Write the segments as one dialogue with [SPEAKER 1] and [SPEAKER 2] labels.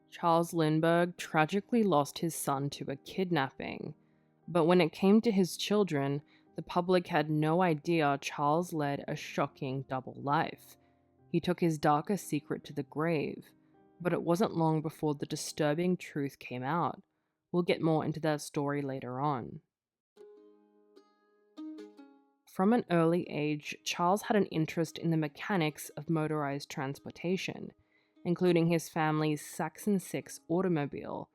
[SPEAKER 1] Charles Lindbergh tragically lost his son to a kidnapping, but when it came to his children, the public had no idea Charles led a shocking double life. He took his darkest secret to the grave, but it wasn't long before the disturbing truth came out. We'll get more into that story later on. From an early age, Charles had an interest in the mechanics of motorized transportation, including his family's Saxon 6 automobile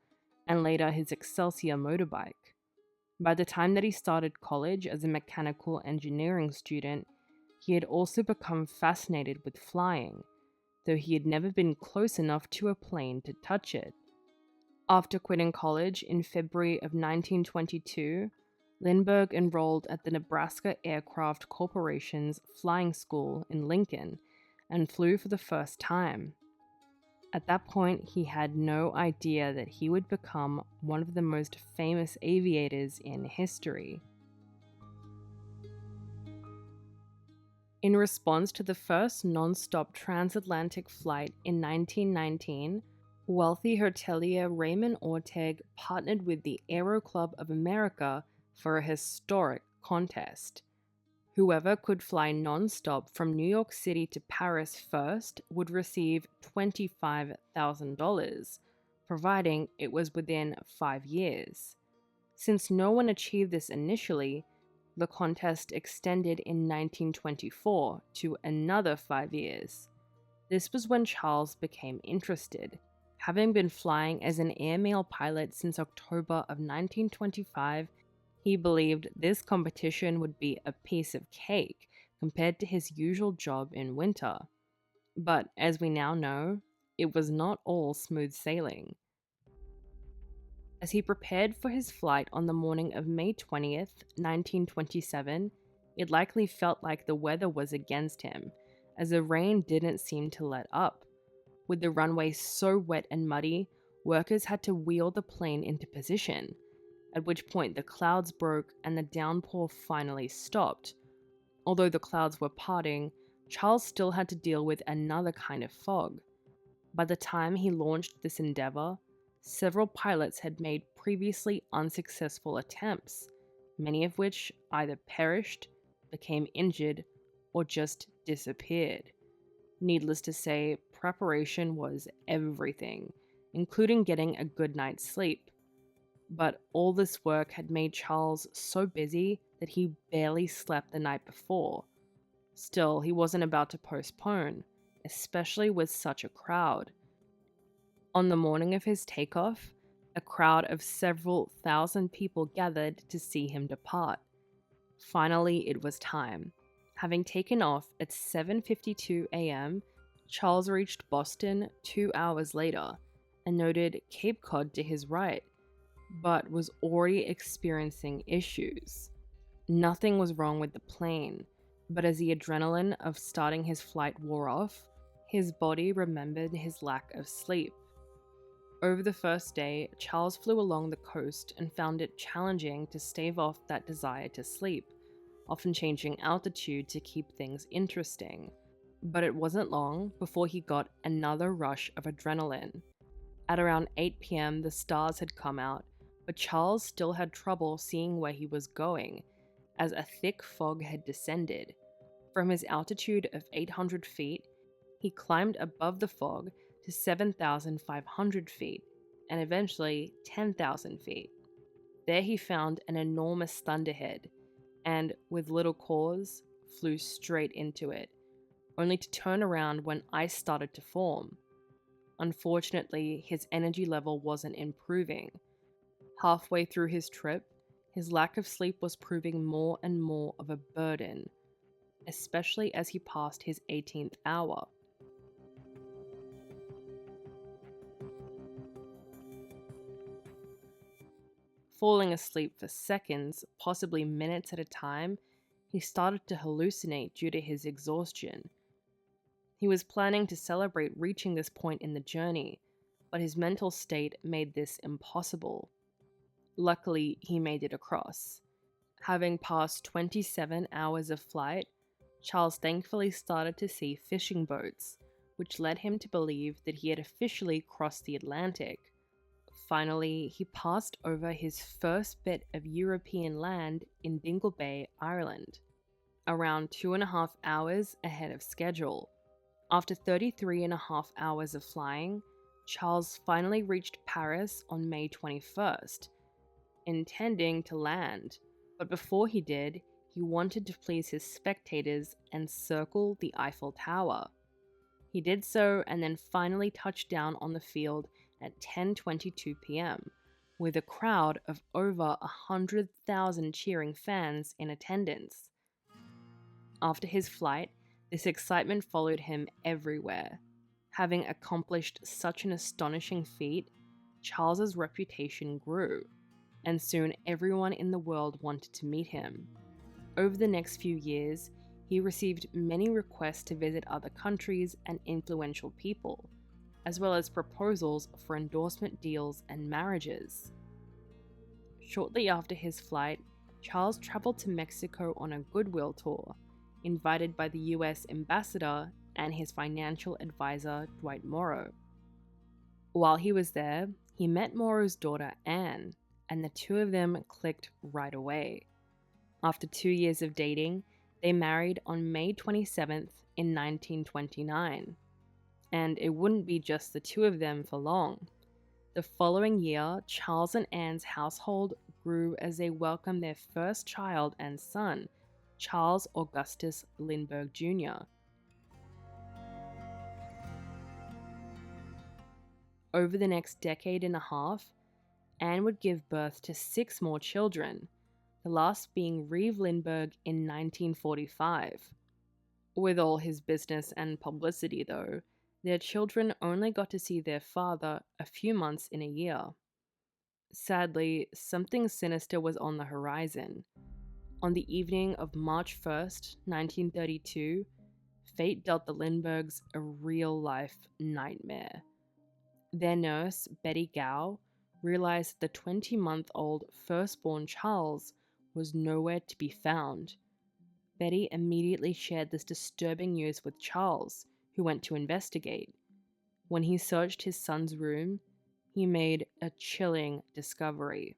[SPEAKER 1] and later his Excelsior motorbike. By the time that he started college as a mechanical engineering student, he had also become fascinated with flying, though he had never been close enough to a plane to touch it. After quitting college in February of 1922, Lindbergh enrolled at the Nebraska Aircraft Corporation's flying school in Lincoln and flew for the first time. At that point, he had no idea that he would become one of the most famous aviators in history. In response to the first non-stop transatlantic flight in 1919, wealthy hotelier Raymond Orteg partnered with the Aero Club of America for a historic contest. Whoever could fly non-stop from New York City to Paris first would receive $25,000, providing it was within 5 years. Since no one achieved this initially, the contest extended in 1924 to another 5 years. This was when Charles became interested. Having been flying as an airmail pilot since October of 1925, he believed this competition would be a piece of cake compared to his usual job in winter. But as we now know, it was not all smooth sailing. As he prepared for his flight on the morning of May 20th, 1927, it likely felt like the weather was against him, as the rain didn't seem to let up. With the runway so wet and muddy, workers had to wheel the plane into position, at which point the clouds broke and the downpour finally stopped. Although the clouds were parting, Charles still had to deal with another kind of fog. By the time he launched this endeavor, several pilots had made previously unsuccessful attempts, many of which either perished, became injured, or just disappeared. Needless to say, preparation was everything, including getting a good night's sleep. But all this work had made Charles so busy that he barely slept the night before. Still, he wasn't about to postpone, especially with such a crowd. On the morning of his takeoff, a crowd of several thousand people gathered to see him depart. Finally, it was time. Having taken off at 7:52 a.m., Charles reached Boston 2 hours later and noted Cape Cod to his right, but was already experiencing issues. Nothing was wrong with the plane, but as the adrenaline of starting his flight wore off, his body remembered his lack of sleep. Over the first day, Charles flew along the coast and found it challenging to stave off that desire to sleep, often changing altitude to keep things interesting. But it wasn't long before he got another rush of adrenaline. At around 8 p.m., the stars had come out, but Charles still had trouble seeing where he was going, as a thick fog had descended. From his altitude of 800 feet, he climbed above the fog to 7,500 feet, and eventually 10,000 feet. There he found an enormous thunderhead, and, with little cause, flew straight into it, only to turn around when ice started to form. Unfortunately, his energy level wasn't improving. Halfway through his trip, his lack of sleep was proving more and more of a burden, especially as he passed his 18th hour. Falling asleep for seconds, possibly minutes at a time, he started to hallucinate due to his exhaustion. He was planning to celebrate reaching this point in the journey, but his mental state made this impossible. Luckily, he made it across. Having passed 27 hours of flight, Charles thankfully started to see fishing boats, which led him to believe that he had officially crossed the Atlantic. Finally, he passed over his first bit of European land in Dingle Bay, Ireland, around 2.5 hours ahead of schedule. After 33.5 hours of flying, Charles finally reached Paris on May 21st, intending to land, but before he did, he wanted to please his spectators and circle the Eiffel Tower. He did so and then finally touched down on the field at 10:22 p.m., with a crowd of over 100,000 cheering fans in attendance. After his flight, this excitement followed him everywhere. Having accomplished such an astonishing feat, Charles's reputation grew, and soon everyone in the world wanted to meet him. Over the next few years, he received many requests to visit other countries and influential people, as well as proposals for endorsement deals and marriages. Shortly after his flight, Charles traveled to Mexico on a goodwill tour, invited by the US ambassador and his financial advisor, Dwight Morrow. While he was there, he met Morrow's daughter, Anne, and the two of them clicked right away. After 2 years of dating, they married on May 27th in 1929. And it wouldn't be just the two of them for long. The following year, Charles and Anne's household grew as they welcomed their first child and son, Charles Augustus Lindbergh Jr. Over the next decade and a half, Anne would give birth to 6 more children, the last being Reeve Lindbergh in 1945. With all his business and publicity, though, their children only got to see their father a few months in a year. Sadly, something sinister was on the horizon. On the evening of March 1st, 1932, fate dealt the Lindberghs a real-life nightmare. Their nurse, Betty Gow, realized the 20-month-old firstborn Charles was nowhere to be found. Betty immediately shared this disturbing news with Charles, who went to investigate. When he searched his son's room, he made a chilling discovery.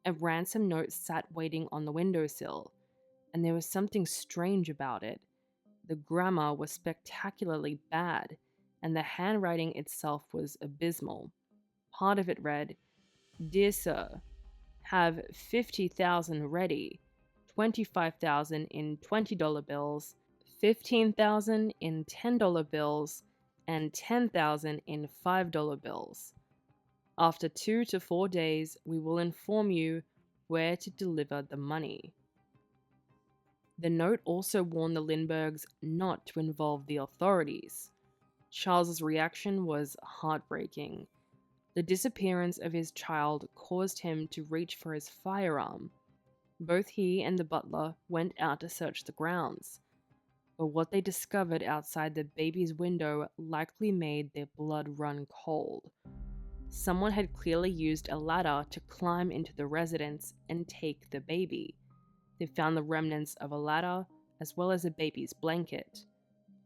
[SPEAKER 1] A ransom note sat waiting on the windowsill, and there was something strange about it. The grammar was spectacularly bad, and the handwriting itself was abysmal. Part of it read, "Dear Sir, have 50,000 ready, 25,000 in $20 bills, 15,000 in $10 bills, and 10,000 in $5 bills. After 2 to 4 days, we will inform you where to deliver the money." The note also warned the Lindberghs not to involve the authorities. Charles's reaction was heartbreaking. The disappearance of his child caused him to reach for his firearm. Both he and the butler went out to search the grounds, but what they discovered outside the baby's window likely made their blood run cold. Someone had clearly used a ladder to climb into the residence and take the baby. They found the remnants of a ladder as well as a baby's blanket.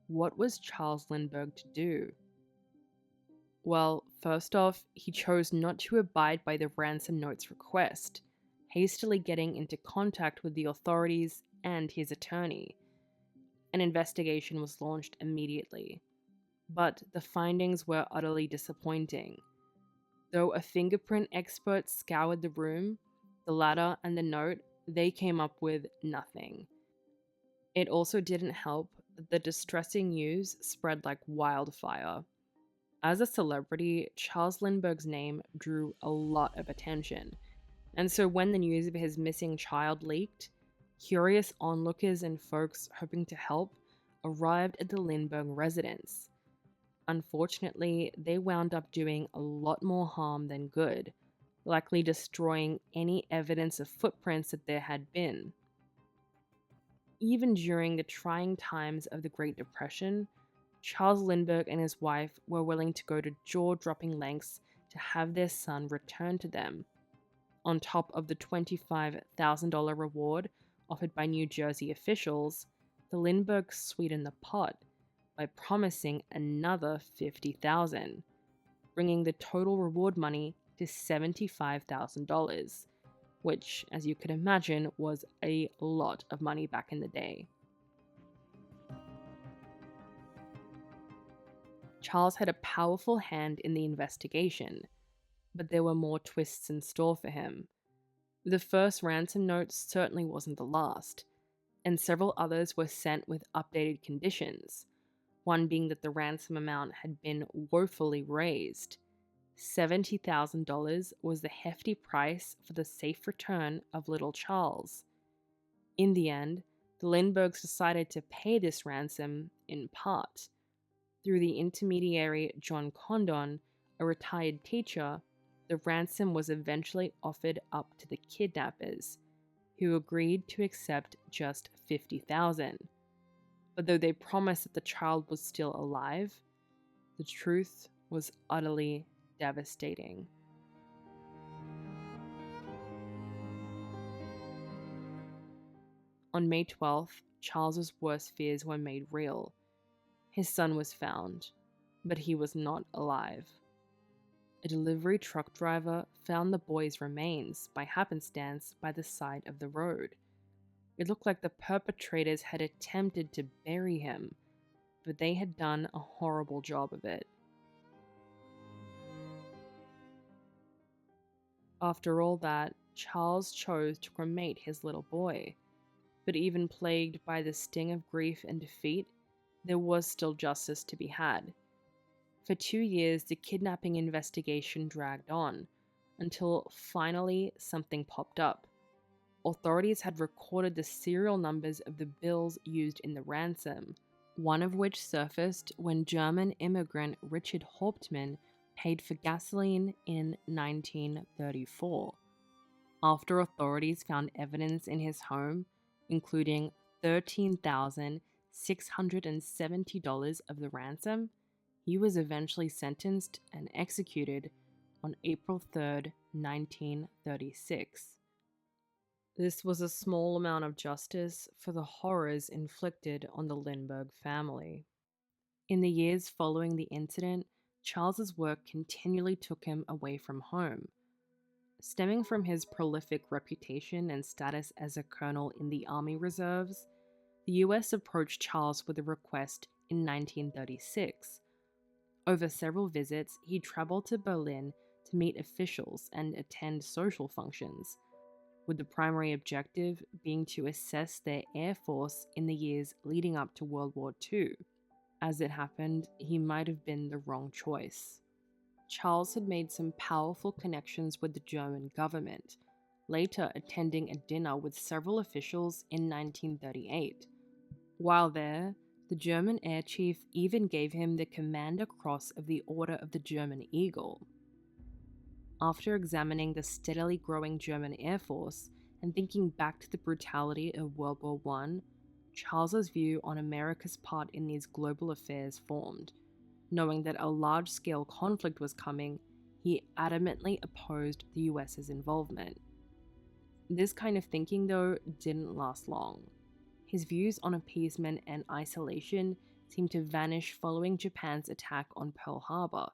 [SPEAKER 1] What was Charles Lindbergh to do? Well, first off, he chose not to abide by the ransom note's request, hastily getting into contact with the authorities and his attorney. An investigation was launched immediately, but the findings were utterly disappointing. Though a fingerprint expert scoured the room, the ladder, and the note, they came up with nothing. It also didn't help that the distressing news spread like wildfire. As a celebrity, Charles Lindbergh's name drew a lot of attention, and so when the news of his missing child leaked, curious onlookers and folks hoping to help arrived at the Lindbergh residence. Unfortunately, they wound up doing a lot more harm than good, likely destroying any evidence of footprints that there had been. Even during the trying times of the Great Depression, Charles Lindbergh and his wife were willing to go to jaw-dropping lengths to have their son returned to them, on top of the $25,000 reward offered by New Jersey officials, the Lindberghs sweetened the pot by promising another $50,000, bringing the total reward money to $75,000, which, as you could imagine, was a lot of money back in the day. Charles had a powerful hand in the investigation, but there were more twists in store for him. The first ransom note certainly wasn't the last, and several others were sent with updated conditions, one being that the ransom amount had been woefully raised. $70,000 was the hefty price for the safe return of little Charles. In the end, the Lindberghs decided to pay this ransom in part. Through the intermediary John Condon, a retired teacher, the ransom was eventually offered up to the kidnappers, who agreed to accept just $50,000. But though they promised that the child was still alive, the truth was utterly devastating. On May 12th, Charles's worst fears were made real. His son was found, but he was not alive. A delivery truck driver found the boy's remains by happenstance by the side of the road. It looked like the perpetrators had attempted to bury him, but they had done a horrible job of it. After all that, Charles chose to cremate his little boy. But even plagued by the sting of grief and defeat, there was still justice to be had. For 2 years, the kidnapping investigation dragged on, until finally something popped up. Authorities had recorded the serial numbers of the bills used in the ransom, one of which surfaced when German immigrant Richard Hauptmann paid for gasoline in 1934. After authorities found evidence in his home, including $13,670 of the ransom, he was eventually sentenced and executed on April 3, 1936. This was a small amount of justice for the horrors inflicted on the Lindbergh family. In the years following the incident, Charles's work continually took him away from home. Stemming from his prolific reputation and status as a colonel in the Army Reserves, the US approached Charles with a request in 1936. Over several visits, he traveled to Berlin to meet officials and attend social functions, with the primary objective being to assess their air force in the years leading up to World War II. As it happened, he might have been the wrong choice. Charles had made some powerful connections with the German government, later attending a dinner with several officials in 1938. While there, the German air chief even gave him the Commander Cross of the Order of the German Eagle. After examining the steadily growing German Air Force and thinking back to the brutality of World War I, Charles's view on America's part in these global affairs formed. Knowing that a large-scale conflict was coming, he adamantly opposed the US's involvement. This kind of thinking, though, didn't last long. His views on appeasement and isolation seemed to vanish following Japan's attack on Pearl Harbor.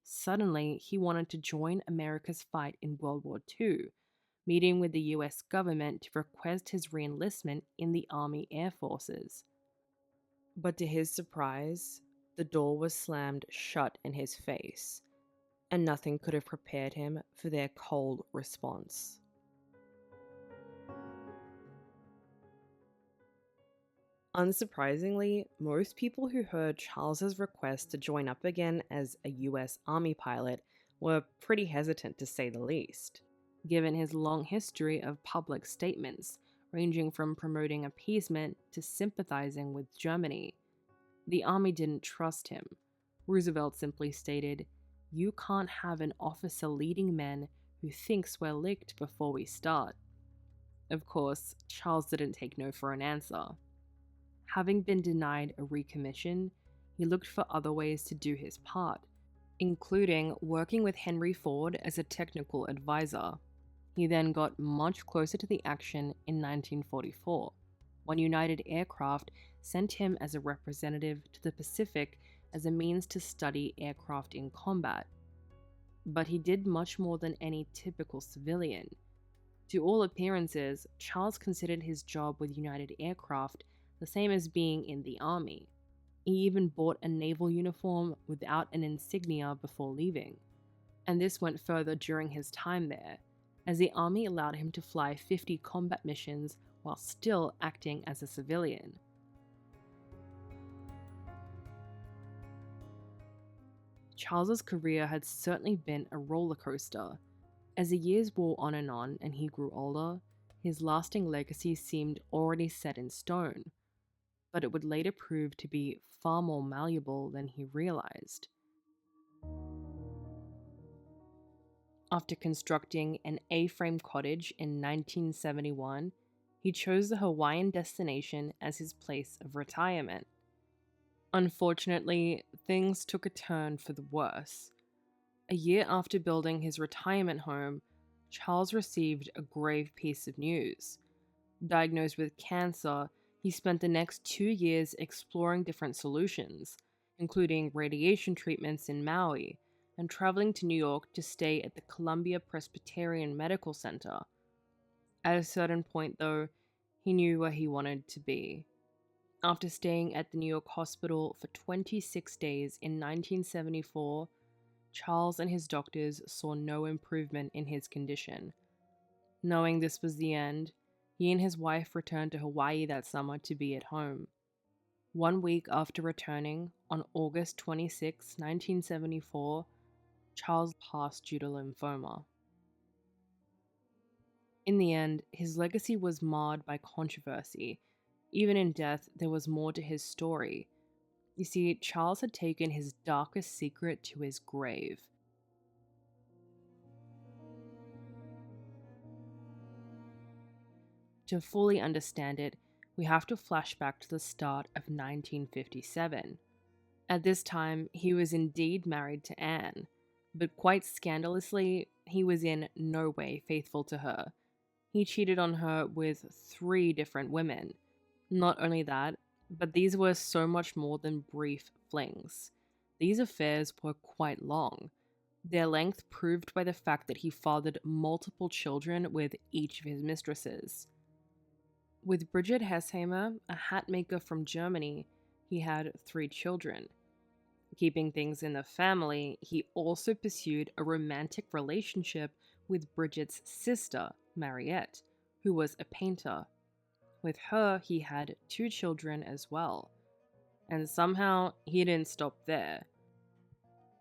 [SPEAKER 1] Suddenly, he wanted to join America's fight in World War II, meeting with the US government to request his re-enlistment in the Army Air Forces. But to his surprise, the door was slammed shut in his face, and nothing could have prepared him for their cold response. Unsurprisingly, most people who heard Charles's request to join up again as a US Army pilot were pretty hesitant, to say the least, given his long history of public statements ranging from promoting appeasement to sympathizing with Germany. The Army didn't trust him. Roosevelt simply stated, "You can't have an officer leading men who thinks we're licked before we start." Of course, Charles didn't take no for an answer. Having been denied a recommission, he looked for other ways to do his part, including working with Henry Ford as a technical advisor. He then got much closer to the action in 1944, when United Aircraft sent him as a representative to the Pacific as a means to study aircraft in combat. But he did much more than any typical civilian. To all appearances, Charles considered his job with United Aircraft the same as being in the army. He even bought a naval uniform without an insignia before leaving. And this went further during his time there, as the army allowed him to fly 50 combat missions while still acting as a civilian. Charles's career had certainly been a roller coaster. As the years wore on and he grew older, his lasting legacy seemed already set in stone, but it would later prove to be far more malleable than he realized. After constructing an A-frame cottage in 1971, he chose the Hawaiian destination as his place of retirement. Unfortunately, things took a turn for the worse. A year after building his retirement home, Charles received a grave piece of news. Diagnosed with cancer, he spent the next 2 years exploring different solutions, including radiation treatments in Maui, and traveling to New York to stay at the Columbia Presbyterian Medical Center. At a certain point, though, he knew where he wanted to be. After staying at the New York hospital for 26 days in 1974, Charles and his doctors saw no improvement in his condition. Knowing this was the end, he and his wife returned to Hawaii that summer to be at home. 1 week after returning, on August 26, 1974, Charles passed due to lymphoma. In the end, his legacy was marred by controversy. Even in death, there was more to his story. You see, Charles had taken his darkest secret to his grave. To fully understand it, we have to flash back to the start of 1957. At this time, he was indeed married to Anne, but quite scandalously, he was in no way faithful to her. He cheated on her with 3 different women. Not only that, but these were so much more than brief flings. These affairs were quite long. Their length proved by the fact that he fathered multiple children with each of his mistresses. With Bridget Hessheimer, a hat maker from Germany, he had 3 children. Keeping things in the family, he also pursued a romantic relationship with Bridget's sister, Mariette, who was a painter. With her, he had 2 children as well. And somehow, he didn't stop there.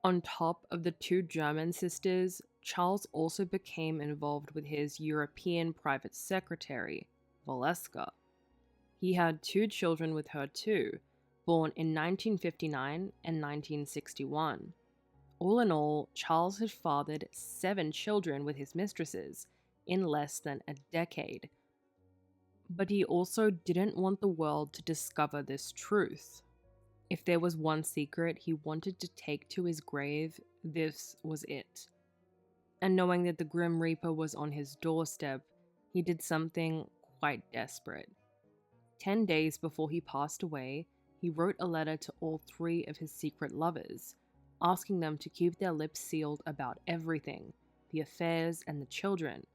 [SPEAKER 1] On top of the 2 German sisters, Charles also became involved with his European private secretary, Valeska. He had 2 children with her too, born in 1959 and 1961. All in all, Charles had fathered 7 children with his mistresses in less than a decade. But he also didn't want the world to discover this truth. If there was one secret he wanted to take to his grave, this was it. And knowing that the Grim Reaper was on his doorstep, he did something quite desperate. 10 days before he passed away, he wrote a letter to all 3 of his secret lovers, asking them to keep their lips sealed about everything, the affairs and the children.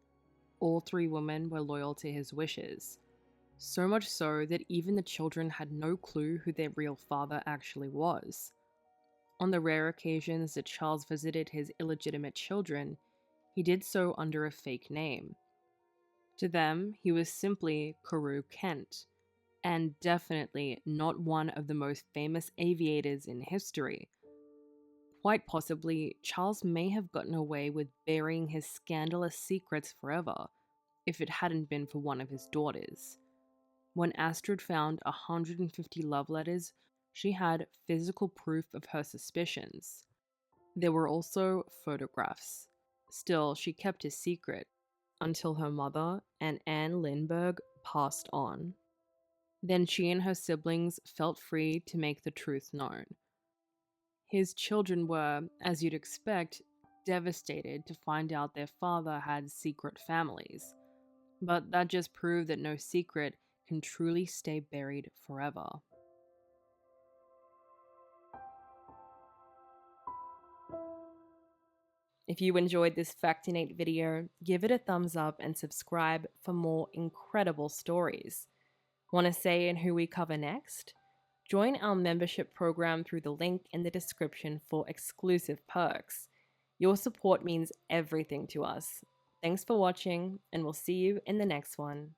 [SPEAKER 1] All 3 women were loyal to his wishes. So much so that even the children had no clue who their real father actually was. On the rare occasions that Charles visited his illegitimate children, he did so under a fake name. To them, he was simply Carew Kent, and definitely not one of the most famous aviators in history. Quite possibly, Charles may have gotten away with burying his scandalous secrets forever, if it hadn't been for one of his daughters. When Astrid found 150 love letters, she had physical proof of her suspicions. There were also photographs. Still, she kept his secret, until her mother and Anne Lindbergh passed on. Then she and her siblings felt free to make the truth known. His children were, as you'd expect, devastated to find out their father had secret families. But that just proved that no secret can truly stay buried forever. If you enjoyed this Factinate video, give it a thumbs up and subscribe for more incredible stories. Want to say in who we cover next? Join our membership program through the link in the description for exclusive perks. Your support means everything to us. Thanks for watching, and we'll see you in the next one.